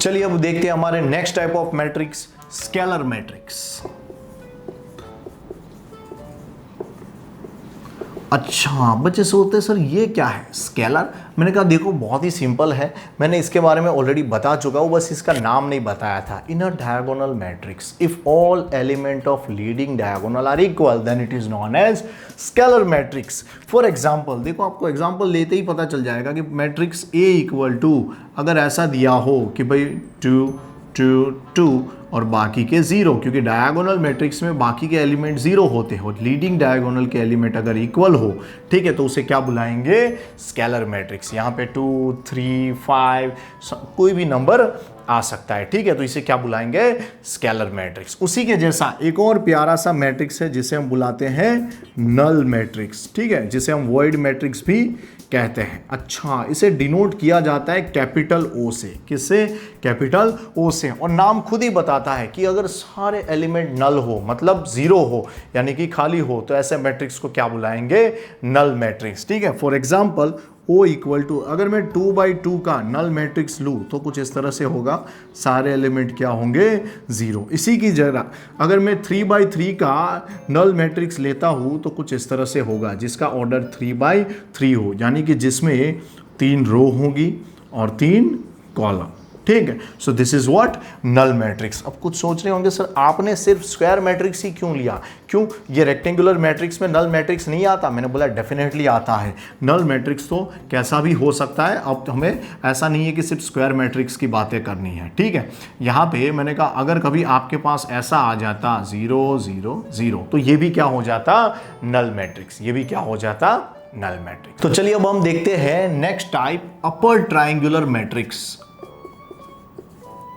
चलिए अब देखते हैं हमारे next type of matrix, scalar matrix. अच्छा, बच्चे सोचते हैं सर ये क्या है स्केलर। मैंने कहा देखो बहुत ही सिंपल है, मैंने इसके बारे में ऑलरेडी बता चुका हूँ, बस इसका नाम नहीं बताया था। In a diagonal matrix if all element of leading diagonal are equal then it is known as scalar matrix. For example देखो, आपको एग्जाम्पल लेते ही पता चल जाएगा कि मैट्रिक्स ए इक्वल टू अगर ऐसा दिया हो कि भाई 2 2 2 और बाकी के 0, क्योंकि डायगोनल मैट्रिक्स में बाकी के एलिमेंट 0 होते हो, लीडिंग डायगोनल के एलिमेंट अगर इक्वल हो, ठीक है, तो उसे क्या बुलाएंगे स्केलर मैट्रिक्स। यहाँ पे 2 3 5 कोई भी नंबर आ सकता है, ठीक है, तो इसे क्या बुलाएंगे स्केलर मैट्रिक्स। उसी के जैसा एक और प्यारा सा मैट्रिक्स है जिसे हम बुलाते हैं नल मैट्रिक्स, ठीक है, जिसे हम वॉइड मैट्रिक्स भी कहते हैं। अच्छा, इसे डिनोट किया जाता है कैपिटल ओ से। किससे? कैपिटल ओ से। और नाम खुद ही बताता है कि अगर सारे एलिमेंट नल हो, मतलब 0 हो, यानी कि खाली हो, तो ऐसे मैट्रिक्स को क्या बुलाएंगे नल मैट्रिक्स, ठीक है। For example O equal to, अगर मैं 2/2 का नल मैट्रिक्स लूँ तो कुछ इस तरह से होगा, सारे एलिमेंट क्या होंगे 0। इसी की जगह अगर मैं 3/3 का नल मैट्रिक्स लेता हूँ तो कुछ इस तरह से होगा, जिसका ऑर्डर 3/3 हो, यानी कि जिसमें 3 रो होंगी और 3 कॉलम, ठीक है। So this is what null matrix. अब कुछ सोच रहे होंगे सर आपने सिर्फ स्क्वायर मैट्रिक्स ही क्यों लिया, क्यों ये रेक्टेंगुलर मैट्रिक्स में नल मैट्रिक्स नहीं आता? मैंने बोला डेफिनेटली आता है, नल मैट्रिक्स तो कैसा भी हो सकता है। अब हमें ऐसा नहीं है कि सिर्फ स्क्वायर मैट्रिक्स की बातें करनी है, ठीक है। यहाँ पे मैंने कहा अगर कभी आपके पास ऐसा आ जाता 0 0 0, तो ये भी क्या हो जाता नल मैट्रिक्स, ये भी क्या हो जाता नल मैट्रिक्स। तो चलिए अब हम देखते हैं नेक्स्ट टाइप, अपर ट्राइंगुलर मैट्रिक्स।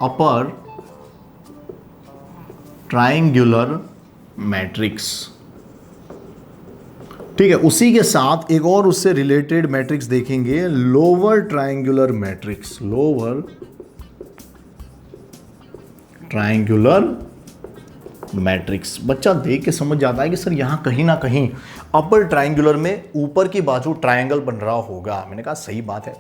अपर ट्राइंगुलर मैट्रिक्स, ठीक है। उसी के साथ एक और उससे रिलेटेड मैट्रिक्स देखेंगे, lower triangular matrix. Lower triangular matrix, बच्चा देख के समझ जाता है कि सर यहां कहीं ना कहीं अपर ट्राइंगुलर में ऊपर की बाजू ट्राइंगल बन रहा होगा। मैंने कहा सही बात है,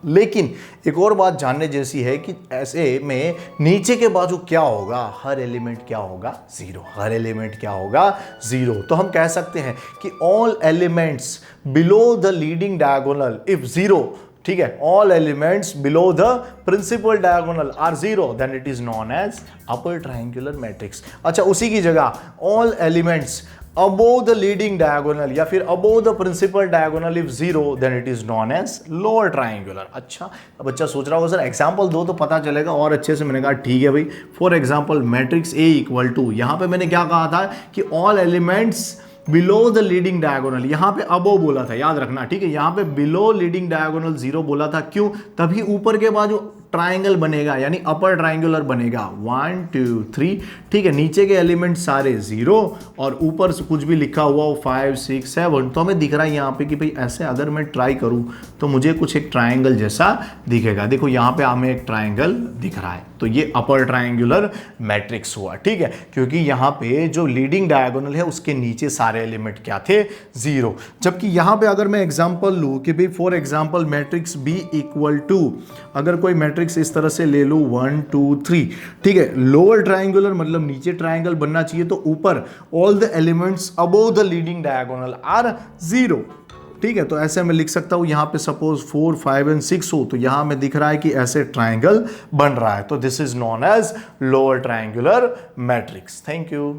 लेकिन एक और बात जानने जैसी है कि ऐसे में नीचे के बाजू क्या होगा, हर एलिमेंट क्या होगा 0, हर एलिमेंट क्या होगा 0। तो हम कह सकते हैं कि all elements below the leading diagonal if 0, ठीक है, all elements below the principal diagonal are 0 then it is known as upper triangular matrix. अच्छा, उसी की जगह all elements above the leading diagonal या फिर above the principal diagonal if 0 then it is known as lower triangular। अच्छा, अब बच्चा सोच रहा होगा सर एग्जाम्पल दो तो पता चलेगा और अच्छे से। मैंने कहा ठीक है भाई, for example matrix A equal to, यहाँ पे मैंने क्या कहा था कि all elements below the leading diagonal, यहाँ पे अबो बोला था, याद रखना, ठीक है। यहाँ पे बिलो लीडिंग डायगोनल 0 बोला था, क्यों? तभी ऊपर के बाजू ट्राइंगल बनेगा, यानी अपर ट्राइंगुलर बनेगा 1 2 3, ठीक है। नीचे के एलिमेंट सारे 0 और ऊपर से कुछ भी लिखा हुआ हो 5 6 7, तो हमें दिख रहा है यहाँ पे कि भाई ऐसे अगर मैं ट्राई करूँ तो मुझे कुछ एक ट्राइंगल जैसा दिखेगा। देखो यहाँ पे हमें एक ट्राइंगल दिख रहा है, तो ये अपर ट्राइंगुलर मैट्रिक्स हुआ, ठीक है, क्योंकि यहाँ पे जो लीडिंग डायगोनल है उसके नीचे सारे एलिमेंट क्या थे 0। जबकि यहाँ पे अगर मैं एग्जाम्पल लूँ कि भाई for example matrix B equal to, अगर कोई मैट्रिक्स इस तरह से ले लूँ 1 2 3, ठीक है, लोअर ट्राइंगुलर मतलब नीचे ट्राइंगल बनना चाहिए, तो ऊपर all the elements above the leading diagonal are 0, ठीक है। तो ऐसे मैं लिख सकता हूँ, यहाँ पे सपोज 4 5 एंड 6 हो, तो यहाँ में दिख रहा है कि ऐसे ट्राइंगल बन रहा है, तो this is known as lower triangular matrix. Thank you.